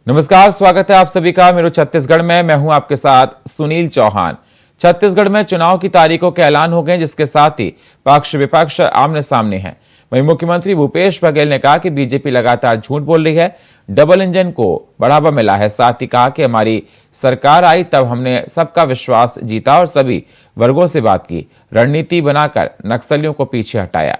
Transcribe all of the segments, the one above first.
नमस्कार, स्वागत है आप सभी का मेरे छत्तीसगढ़ में। मैं हूं आपके साथ सुनील चौहान। छत्तीसगढ़ में चुनाव की तारीखों के ऐलान हो गए, जिसके साथ ही पक्ष विपक्ष आमने सामने हैं। वहीं मुख्यमंत्री भूपेश बघेल ने कहा कि बीजेपी लगातार झूठ बोल रही है, डबल इंजन को बढ़ावा मिला है। साथ ही कहा कि हमारी सरकार आई तब हमने सबका विश्वास जीता और सभी वर्गों से बात की, रणनीति बनाकर नक्सलियों को पीछे हटाया।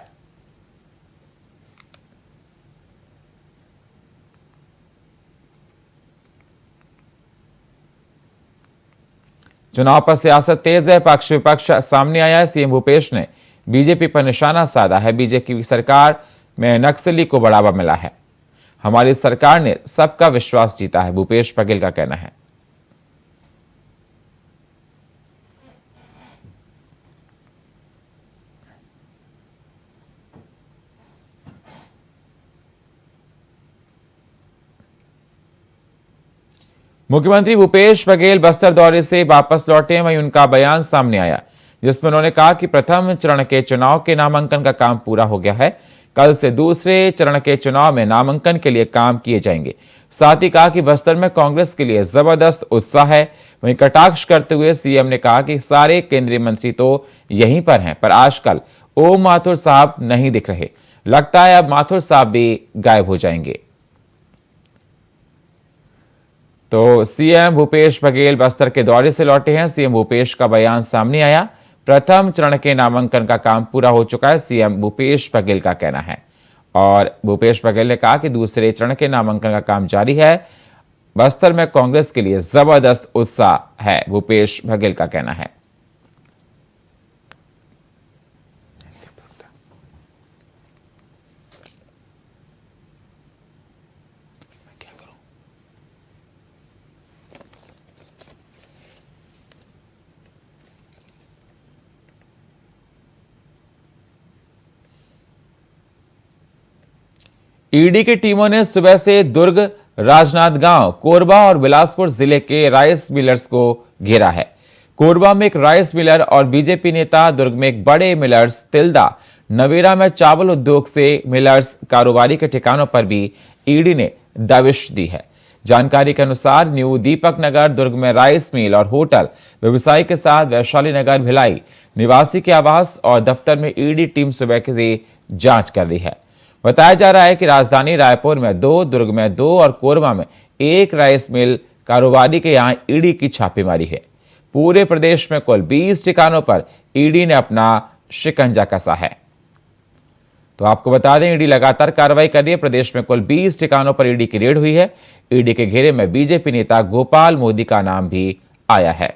चुनाव पर सियासत तेज है, पक्ष विपक्ष सामने आया है। सीएम भूपेश ने बीजेपी पर निशाना साधा है। बीजेपी की सरकार में नक्सली को बढ़ावा मिला है, हमारी सरकार ने सबका विश्वास जीता है, भूपेश बघेल का कहना है। मुख्यमंत्री भूपेश बघेल बस्तर दौरे से वापस लौटे। वहीं उनका बयान सामने आया, जिसमें उन्होंने कहा कि प्रथम चरण के चुनाव के नामांकन का काम पूरा हो गया है। कल से दूसरे चरण के चुनाव में नामांकन के लिए काम किए जाएंगे। साथ ही कहा कि बस्तर में कांग्रेस के लिए जबरदस्त उत्साह है। वहीं कटाक्ष करते हुए सीएम ने कहा कि सारे केंद्रीय मंत्री तो यहीं पर हैं, पर आजकल ओम माथुर साहब नहीं दिख रहे। लगता है अब माथुर साहब भी गायब हो जाएंगे। तो सीएम भूपेश बघेल बस्तर के दौरे से लौटे हैं। सीएम भूपेश का बयान सामने आया, प्रथम चरण के नामांकन का काम पूरा हो चुका है, सीएम भूपेश बघेल का कहना है। और भूपेश बघेल ने कहा कि दूसरे चरण के नामांकन का काम जारी है। बस्तर में कांग्रेस के लिए जबरदस्त उत्साह है, भूपेश बघेल का कहना है। ईडी की टीमों ने सुबह से दुर्ग, राजनांदगांव, कोरबा और बिलासपुर जिले के राइस मिलर्स को घेरा है। कोरबा में एक राइस मिलर और बीजेपी नेता, दुर्ग में एक बड़े मिलर्स तिल्दा, नवेरा में चावल उद्योग से मिलर्स कारोबारी के ठिकानों पर भी ईडी ने दबिश दी है। जानकारी के अनुसार न्यू दीपक नगर, दुर्ग में राइस मिल और होटल व्यवसायी के साथ वैशाली नगर, भिलाई निवासी के आवास और दफ्तर में ईडी टीम सुबह से जांच कर रही है। बताया जा रहा है कि राजधानी रायपुर में 2, दुर्ग में 2 और कोरबा में 1 राइस मिल कारोबारी के यहां ईडी की छापेमारी है। पूरे प्रदेश में कुल 20 ठिकानों पर ईडी ने अपना शिकंजा कसा है। तो आपको बता दें, ईडी लगातार कार्रवाई कर रही है। प्रदेश में कुल 20 ठिकानों पर ईडी की रेड हुई है। ईडी के घेरे में बीजेपी नेता गोपाल मोदी का नाम भी आया है।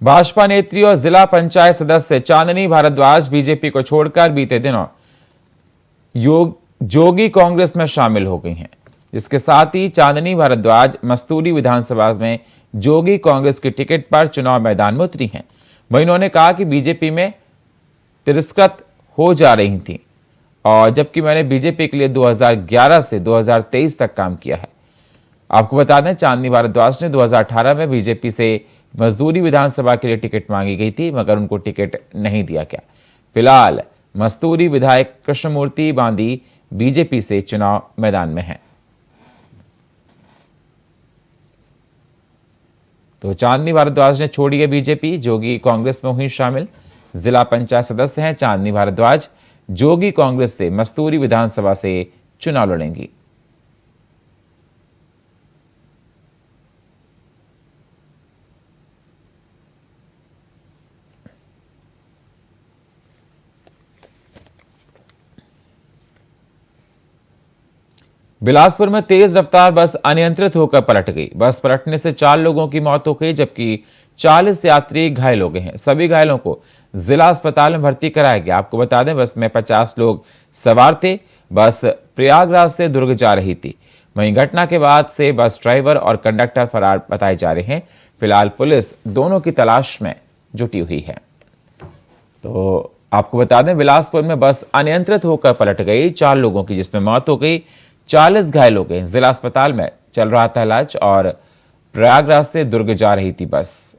भाजपा नेत्री और जिला पंचायत सदस्य चांदनी भारद्वाज बीजेपी को छोड़कर बीते दिनों जोगी कांग्रेस में शामिल हो गई हैं। इसके साथ ही चांदनी भारद्वाज मस्तूरी विधानसभा में जोगी कांग्रेस की टिकट पर चुनाव मैदान में उतरी हैं। वहीं उन्होंने कहा कि बीजेपी में तिरस्कृत हो जा रही थी, और जबकि मैंने बीजेपी के लिए 2011 से 2023 तक काम किया है। आपको बता दें, चांदनी भारद्वाज ने 2018 में बीजेपी से मजदूरी विधानसभा के लिए टिकट मांगी गई थी, मगर उनको टिकट नहीं दिया गया। फिलहाल मस्तूरी विधायक कृष्णमूर्ति बांदी बीजेपी से चुनाव मैदान में हैं। तो चांदनी भारद्वाज ने छोड़ी है बीजेपी, जोगी कांग्रेस में हुई शामिल। जिला पंचायत सदस्य हैं चांदनी भारद्वाज, जोगी कांग्रेस से मस्तूरी विधानसभा से चुनाव लड़ेंगी। बिलासपुर में तेज रफ्तार बस अनियंत्रित होकर पलट गई। बस पलटने से 4 लोगों की मौत हो गई, जबकि 40 यात्री घायल हो गए हैं। सभी घायलों को जिला अस्पताल में भर्ती कराया गया। आपको बता दें, बस में 50 लोग सवार थे। बस प्रयागराज से दुर्ग जा रही थी। वहीं घटना के बाद से बस ड्राइवर और कंडक्टर फरार बताए जा रहे हैं। फिलहाल पुलिस दोनों की तलाश में जुटी हुई है। तो आपको बता दें, बिलासपुर में बस अनियंत्रित होकर पलट गई, 4 लोगों की जिसमें मौत हो गई, 40 घायल हो गए। जिला अस्पताल में चल रहा था इलाज और प्रयागराज से दुर्ग जा रही थी बस।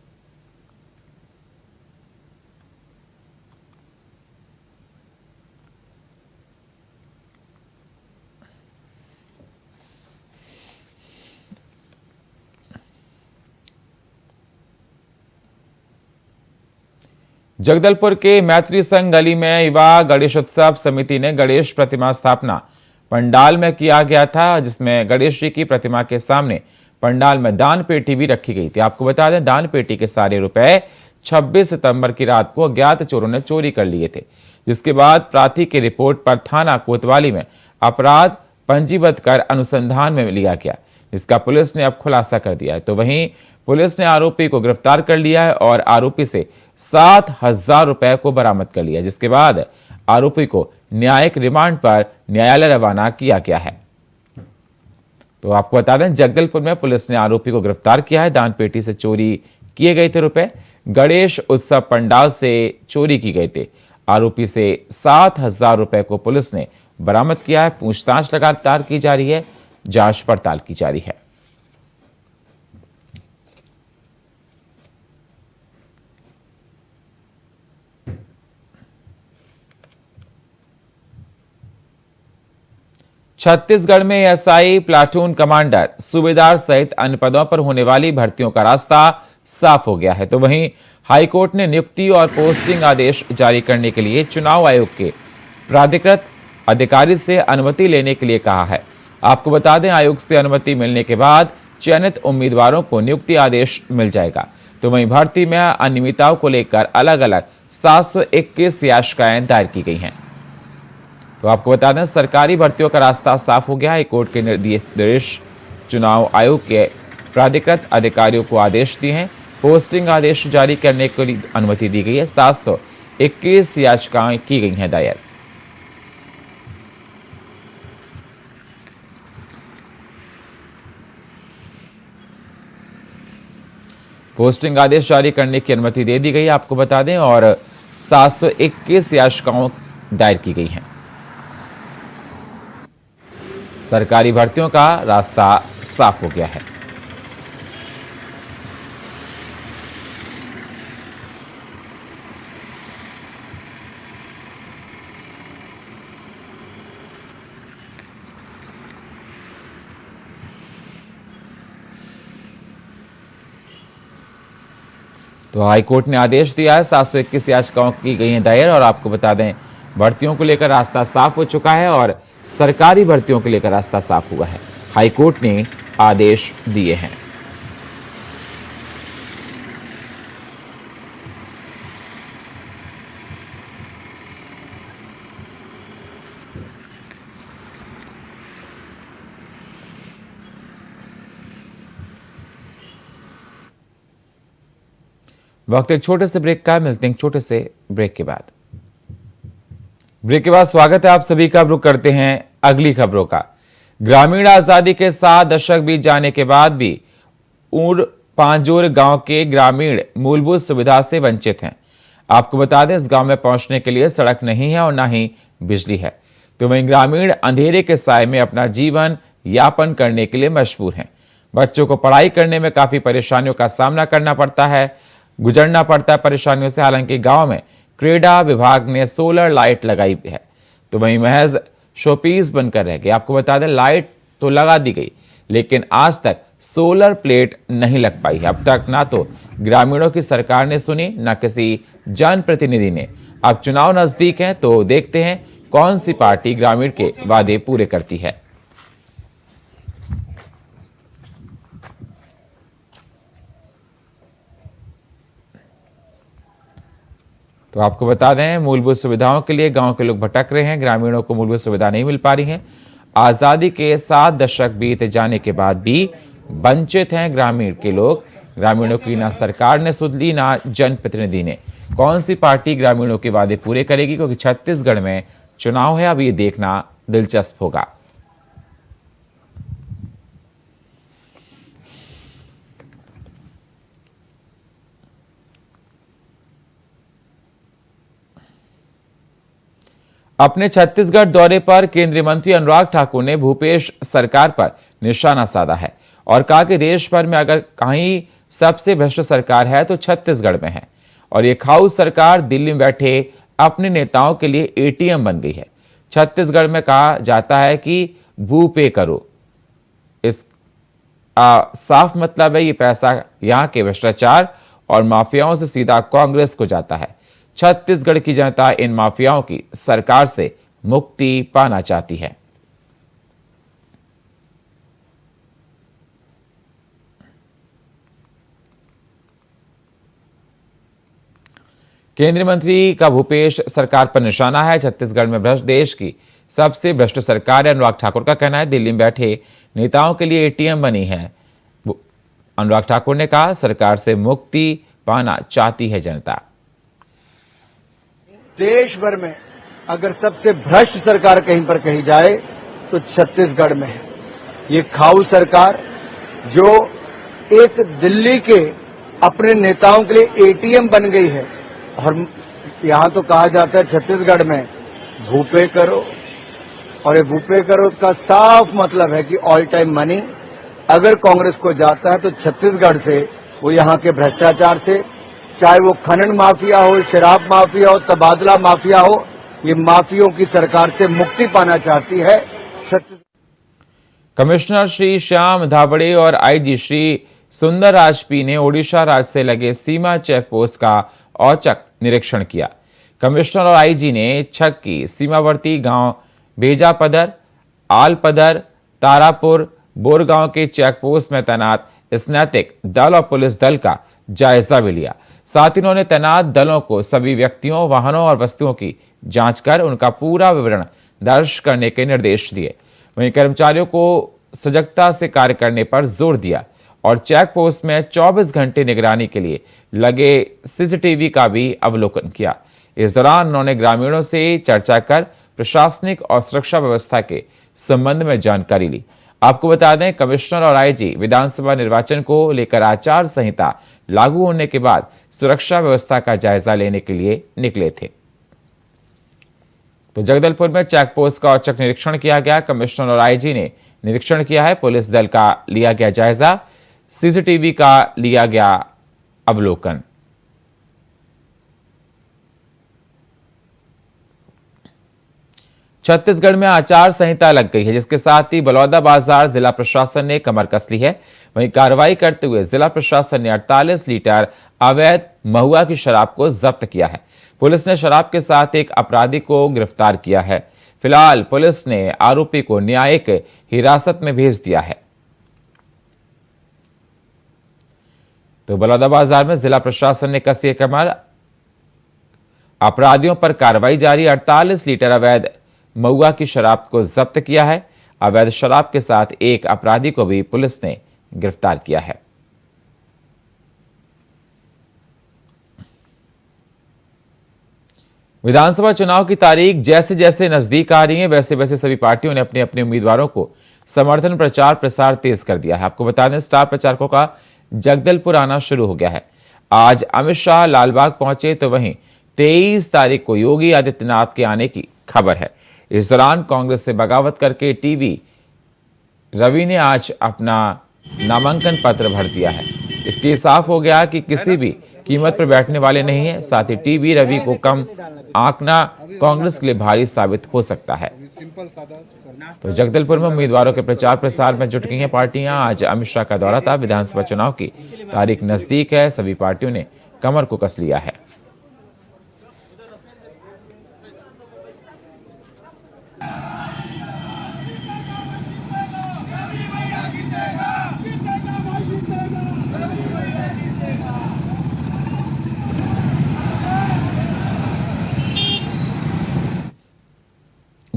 जगदलपुर के मैत्री संघ गली में युवा गणेशोत्सव समिति ने गणेश प्रतिमा स्थापना पंडाल में किया गया था, जिसमें गणेश जी की प्रतिमा के सामने पंडाल में दान पेटी भी रखी गई थी। आपको बता दें, दान पेटी के सारे रुपए 26 सितंबर की रात को अज्ञात चोरों ने चोरी कर लिए थे, जिसके बाद प्राथमिक की रिपोर्ट पर थाना कोतवाली में अपराध पंजीबद्ध कर अनुसंधान में लिया गया, जिसका पुलिस ने अब खुलासा कर दिया है। तो वहीं पुलिस ने आरोपी को गिरफ्तार कर लिया है और आरोपी से 7,000 रुपए को बरामद कर लिया, जिसके बाद आरोपी को न्यायिक रिमांड पर न्यायालय रवाना किया गया है। तो आपको बता दें, जगदलपुर में पुलिस ने आरोपी को गिरफ्तार किया है। दान पेटी से चोरी किए गए थे रुपए, गणेश उत्सव पंडाल से चोरी की गए थे। आरोपी से 7,000 रुपए को पुलिस ने बरामद किया है। पूछताछ लगातार की जा रही है, जांच पड़ताल की जा रही है। छत्तीसगढ़ में एसआई, प्लाटून कमांडर, सूबेदार सहित अन्य पदों पर होने वाली भर्तियों का रास्ता साफ हो गया है। तो वहीं हाईकोर्ट ने नियुक्ति और पोस्टिंग आदेश जारी करने के लिए चुनाव आयोग के प्राधिकृत अधिकारी से अनुमति लेने के लिए कहा है। आपको बता दें, आयोग से अनुमति मिलने के बाद चयनित उम्मीदवारों को नियुक्ति आदेश मिल जाएगा। तो वहीं भर्ती में अनियमितताओं को लेकर अलग अलग 721 याचिकाएं दायर की गई हैं। तो आपको बता दें, सरकारी भर्तियों का रास्ता साफ हो गया है। कोर्ट के निर्देश चुनाव आयोग के प्राधिकृत अधिकारियों को आदेश दिए हैं। पोस्टिंग आदेश जारी करने के लिए अनुमति दी गई है। 721 याचिकाएं की गई हैं दायर। पोस्टिंग आदेश जारी करने की अनुमति दे दी गई, आपको बता दें, और 721 याचिकाओं दायर की गई हैं। सरकारी भर्तियों का रास्ता साफ हो गया है। तो हाईकोर्ट ने आदेश दिया है, 721 याचिकाओं की गई हैं दायर। और आपको बता दें, भर्तियों को लेकर रास्ता साफ हो चुका है और सरकारी भर्तियों को लेकर रास्ता साफ हुआ है। हाईकोर्ट ने आदेश दिए हैं। वक्त एक छोटे से ब्रेक का, मिलते हैं एक छोटे से ब्रेक के बाद। स्वागत है आप सभी का। रुख करते हैं अगली खबरों का। ग्रामीण आजादी के 7 दशक बीत जाने के बाद भी ऊर पांजोर गांव के ग्रामीण मूलभूत सुविधा से वंचित हैं। आपको बता दें, इस गांव में पहुंचने के लिए सड़क नहीं है और ना ही बिजली है। तो वहीं ग्रामीण अंधेरे के साए में अपना जीवन यापन करने के लिए मजबूर हैं। बच्चों को पढ़ाई करने में काफी परेशानियों का सामना करना पड़ता है, गुजरना पड़ता है परेशानियों से। हालांकि गांव में क्रीड़ा विभाग ने सोलर लाइट लगाई है, तो वहीं महज शोपीस बनकर रह गई। आपको बता दें, लाइट तो लगा दी गई, लेकिन आज तक सोलर प्लेट नहीं लग पाई है। अब तक ना तो ग्रामीणों की सरकार ने सुनी, ना किसी जनप्रतिनिधि ने। अब चुनाव नजदीक है, तो देखते हैं कौन सी पार्टी ग्रामीण के वादे पूरे करती है। तो आपको बता दें, मूलभूत सुविधाओं के लिए गांव के लोग भटक रहे हैं। ग्रामीणों को मूलभूत सुविधा नहीं मिल पा रही है। आजादी के 7 दशक बीत जाने के बाद भी वंचित हैं ग्रामीण के लोग। ग्रामीणों की ना सरकार ने सुध ली, ना जनप्रतिनिधि ने। कौन सी पार्टी ग्रामीणों के वादे पूरे करेगी, क्योंकि छत्तीसगढ़ में चुनाव है, अब ये देखना दिलचस्प होगा। अपने छत्तीसगढ़ दौरे पर केंद्रीय मंत्री अनुराग ठाकुर ने भूपेश सरकार पर निशाना साधा है और कहा कि देश भर में अगर कहीं सबसे भ्रष्ट सरकार है तो छत्तीसगढ़ में है, और ये खाऊ सरकार दिल्ली में बैठे अपने नेताओं के लिए एटीएम बन गई है। छत्तीसगढ़ में कहा जाता है कि भू पे करो। इस साफ मतलब है ये पैसा यहां के भ्रष्टाचार और माफियाओं से सीधा कांग्रेस को जाता है। छत्तीसगढ़ की जनता इन माफियाओं की सरकार से मुक्ति पाना चाहती है। केंद्रीय मंत्री का भूपेश सरकार पर निशाना है। छत्तीसगढ़ में भ्रष्ट देश की सबसे भ्रष्ट सरकार है। अनुराग ठाकुर का कहना है दिल्ली में बैठे नेताओं के लिए एटीएम बनी है। अनुराग ठाकुर ने कहा सरकार से मुक्ति पाना चाहती है जनता। देश भर में अगर सबसे भ्रष्ट सरकार कहीं पर कही जाए तो छत्तीसगढ़ में है। ये खाऊ सरकार जो एक दिल्ली के अपने नेताओं के लिए एटीएम बन गई है, और यहां तो कहा जाता है छत्तीसगढ़ में भूपे करो, और ये भूपे करो का साफ मतलब है कि ऑल टाइम मनी अगर कांग्रेस को जाता है तो छत्तीसगढ़ से, वो यहां के भ्रष्टाचार से, चाहे वो खनन माफिया हो, शराब माफिया हो, तबादला माफिया हो, ये माफियों की सरकार से मुक्ति पाना चाहती है। कमिश्नर श्री श्याम धाबड़े और आईजी श्री सुंदर राज पी ने ओडिशा राज्य से लगे सीमा चेक पोस्ट का औचक निरीक्षण किया। कमिश्नर और आईजी ने छक की सीमावर्ती गांव बेजापदर, आलपदर, तारापुर, बोरगांव के चेक पोस्ट में तैनात स्नैतिक दल और पुलिस दल का जायजा भी लिया। साथ ही उन्होंने तैनात दलों को सभी व्यक्तियों, वाहनों और वस्तुओं की जांच कर उनका पूरा विवरण दर्ज करने के निर्देश दिए। वहीं कर्मचारियों को सजगता से कार्य करने पर जोर दिया और चेक पोस्ट में 24 घंटे निगरानी के लिए लगे सीसीटीवी का भी अवलोकन किया। इस दौरान उन्होंने ग्रामीणों से चर्चा कर प्रशासनिक और सुरक्षा व्यवस्था के संबंध में जानकारी ली। आपको बता दें, कमिश्नर और आईजी विधानसभा निर्वाचन को लेकर आचार संहिता लागू होने के बाद सुरक्षा व्यवस्था का जायजा लेने के लिए निकले थे। तो जगदलपुर में चेक पोस्ट का औचक निरीक्षण किया गया। कमिश्नर और आईजी ने निरीक्षण किया है। पुलिस दल का लिया गया जायजा, सीसीटीवी का लिया गया अवलोकन। छत्तीसगढ़ में आचार संहिता लग गई है, जिसके साथ ही बलौदाबाजार जिला प्रशासन ने कमर कस ली है। वहीं कार्रवाई करते हुए जिला प्रशासन ने 48 लीटर अवैध महुआ की शराब को जब्त किया है। पुलिस ने शराब के साथ एक अपराधी को गिरफ्तार किया है। फिलहाल पुलिस ने आरोपी को न्यायिक हिरासत में भेज दिया है। तो बलौदाबाजार में जिला प्रशासन ने कसी कमर, अपराधियों पर कार्रवाई जारी। 48 लीटर अवैध महुआ की शराब को जब्त किया है। अवैध शराब के साथ एक अपराधी को भी पुलिस ने गिरफ्तार किया है। विधानसभा चुनाव की तारीख जैसे जैसे नजदीक आ रही है, वैसे वैसे सभी पार्टियों ने अपने अपने उम्मीदवारों को समर्थन प्रचार प्रसार तेज कर दिया है। आपको बता दें, स्टार प्रचारकों का जगदलपुर आना शुरू हो गया है। आज अमित शाह लालबाग पहुंचे, तो वहीं 23 तारीख को योगी आदित्यनाथ के आने की खबर है। इस दौरान कांग्रेस से बगावत करके टीवी रवि ने आज अपना नामांकन पत्र भर दिया है। इसके साफ हो गया कि किसी भी कीमत पर बैठने वाले नहीं है। साथ ही टीवी रवि को कम आंकना कांग्रेस के लिए भारी साबित हो सकता है। तो जगदलपुर में उम्मीदवारों के प्रचार प्रसार में जुट गई हैं पार्टियां। आज अमित शाह का दौरा था। विधानसभा चुनाव की तारीख नजदीक है, सभी पार्टियों ने कमर को कस लिया है।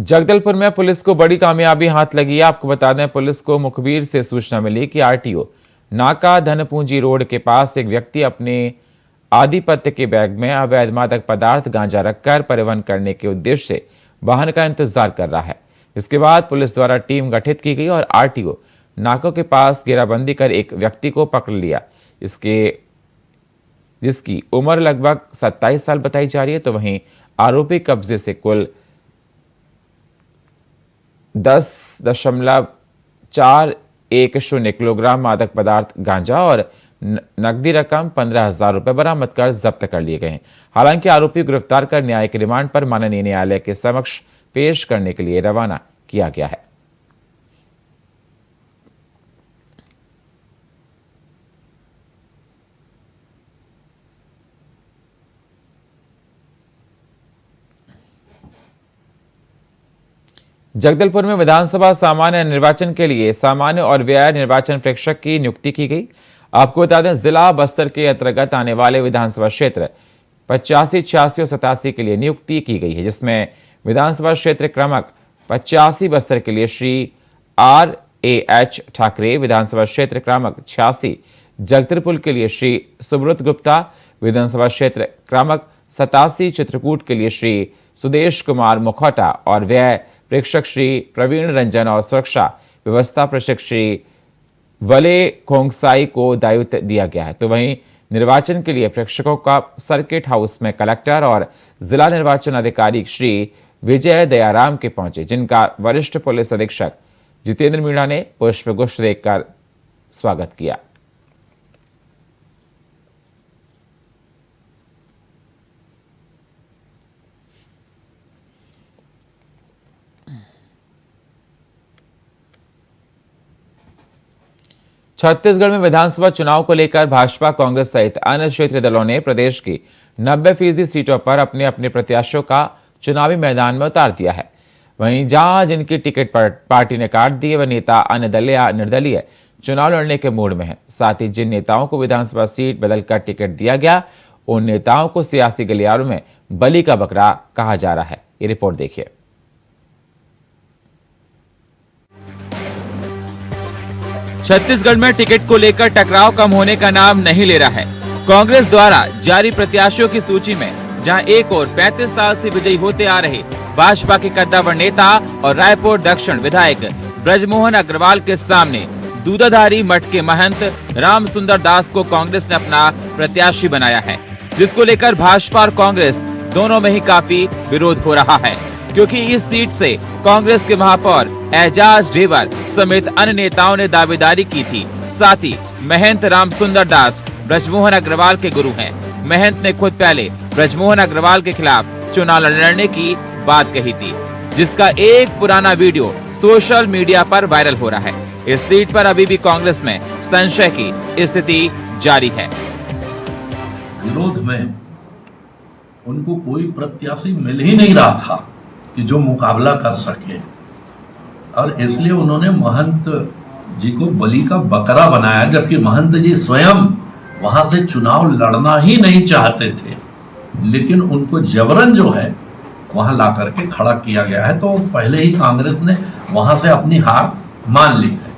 जगदलपुर में पुलिस को बड़ी कामयाबी हाथ लगी है। आपको बता दें, पुलिस को मुखबिर से सूचना मिली कि आरटीओ नाका धनपूंजी रोड के पास एक व्यक्ति अपने आधिपत्य के बैग में अवैध मादक पदार्थ गांजा रखकर परिवहन करने के उद्देश्य से वाहन का इंतजार कर रहा है। इसके बाद पुलिस द्वारा टीम गठित की गई और आरटीओ नाकों के पास घेराबंदी कर एक व्यक्ति को पकड़ लिया, जिसकी उम्र लगभग 27 साल बताई जा रही है। तो वहीं आरोपी कब्जे से कुल 10.410 किलोग्राम मादक पदार्थ गांजा और नकदी रकम 15,000 रुपए बरामद कर जब्त कर लिए गए हैं। हालांकि आरोपी गिरफ्तार कर न्यायिक रिमांड पर माननीय न्यायालय के समक्ष पेश करने के लिए रवाना किया गया है। जगदलपुर में विधानसभा सामान्य निर्वाचन के लिए सामान्य और व्यय निर्वाचन प्रेक्षक की नियुक्ति की गई। आपको बता दें, जिला बस्तर के अंतर्गत आने वाले विधानसभा क्षेत्र 85, 86 और 87 के लिए नियुक्ति की गई है, जिसमें विधानसभा क्षेत्र क्रमांक 85 बस्तर के लिए श्री RAH ठाकरे, विधानसभा क्षेत्र क्रमांक 86 जगदलपुर के लिए श्री सुब्रत गुप्ता, विधानसभा क्षेत्र क्रमांक 87 चित्रकूट के लिए श्री सुदेश कुमार मुखौटा और व्यय प्रेक्षक श्री प्रवीण रंजन और सुरक्षा व्यवस्था प्रेक्षक श्री वले खोंगसाई को दायित्व दिया गया है। तो वहीं निर्वाचन के लिए प्रेक्षकों का सर्किट हाउस में कलेक्टर और जिला निर्वाचन अधिकारी श्री विजय दयाराम के पहुंचे, जिनका वरिष्ठ पुलिस अधीक्षक जितेंद्र मीणा ने पुष्पगुच्छ देकर स्वागत किया। छत्तीसगढ़ में विधानसभा चुनाव को लेकर भाजपा, कांग्रेस सहित अन्य क्षेत्रीय दलों ने प्रदेश की 90% सीटों पर अपने अपने प्रत्याशियों का चुनावी मैदान में उतार दिया है। वहीं जहां जिनकी टिकट पार्टी ने काट दी है, वह नेता अन्य दलीय या निर्दलीय चुनाव लड़ने के मूड में है। साथ ही जिन नेताओं को विधानसभा सीट बदलकर टिकट दिया गया, उन नेताओं को सियासी गलियारों में बलि का बकरा कहा जा रहा है। ये रिपोर्ट देखिए। छत्तीसगढ़ में टिकट को लेकर टकराव कम होने का नाम नहीं ले रहा है। कांग्रेस द्वारा जारी प्रत्याशियों की सूची में जहां एक और 35 साल से विजयी होते आ रहे भाजपा के कद्दावर नेता और रायपुर दक्षिण विधायक ब्रजमोहन अग्रवाल के सामने दूधाधारी मठ के महंत राम सुंदर दास को कांग्रेस ने अपना प्रत्याशी बनाया है, जिसको लेकर भाजपा और कांग्रेस दोनों में ही काफी विरोध हो रहा है, क्योंकि इस सीट से कांग्रेस के महापौर एजाज ढेबर समेत अन्य नेताओं ने दावेदारी की थी। साथ ही महंत राम सुंदर दास ब्रजमोहन अग्रवाल के गुरु हैं। महंत ने खुद पहले ब्रजमोहन अग्रवाल के खिलाफ चुनाव लड़ने की बात कही थी, जिसका एक पुराना वीडियो सोशल मीडिया पर वायरल हो रहा है। इस सीट पर अभी भी कांग्रेस में संशय की स्थिति जारी है। विरोध में उनको कोई प्रत्याशी मिल ही नहीं रहा था कि जो मुकाबला कर सके, और इसलिए उन्होंने महंत जी को बलि का बकरा बनाया, जबकि महंत जी स्वयं वहां से चुनाव लड़ना ही नहीं चाहते थे, लेकिन उनको जबरन जो है वहां ला करके खड़ा किया गया है। तो पहले ही कांग्रेस ने वहां से अपनी हार मान ली है।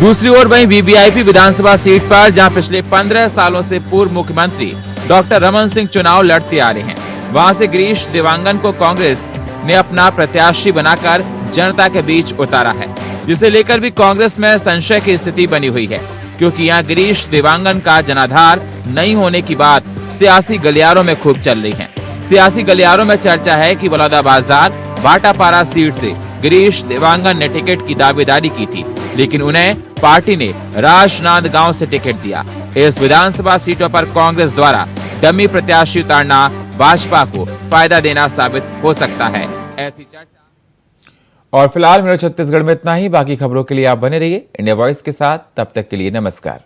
दूसरी ओर वहीं वीवीआईपी विधानसभा सीट पर जहां पिछले 15 सालों से पूर्व मुख्यमंत्री डॉक्टर रमन सिंह चुनाव लड़ते आ रहे हैं, वहां से गिरीश देवांगन को कांग्रेस ने अपना प्रत्याशी बनाकर जनता के बीच उतारा है, जिसे लेकर भी कांग्रेस में संशय की स्थिति बनी हुई है, क्योंकि यहां गिरीश देवांगन का जनाधार नहीं होने की बात सियासी गलियारों में खूब चल रही है। सियासी गलियारों में चर्चा है कि बलौदाबाजार भाटापारा सीट से गिरीश देवांगन ने टिकट की दावेदारी की थी, लेकिन उन्हें पार्टी ने राजनांदगांव से टिकट दिया। इस विधानसभा सीटों पर कांग्रेस द्वारा डमी प्रत्याशी उतारना भाजपा को फायदा देना साबित हो सकता है, ऐसी चर्चा। और फिलहाल मेरे छत्तीसगढ़ में इतना ही। बाकी खबरों के लिए आप बने रहिए इंडिया वॉइस के साथ। तब तक के लिए नमस्कार।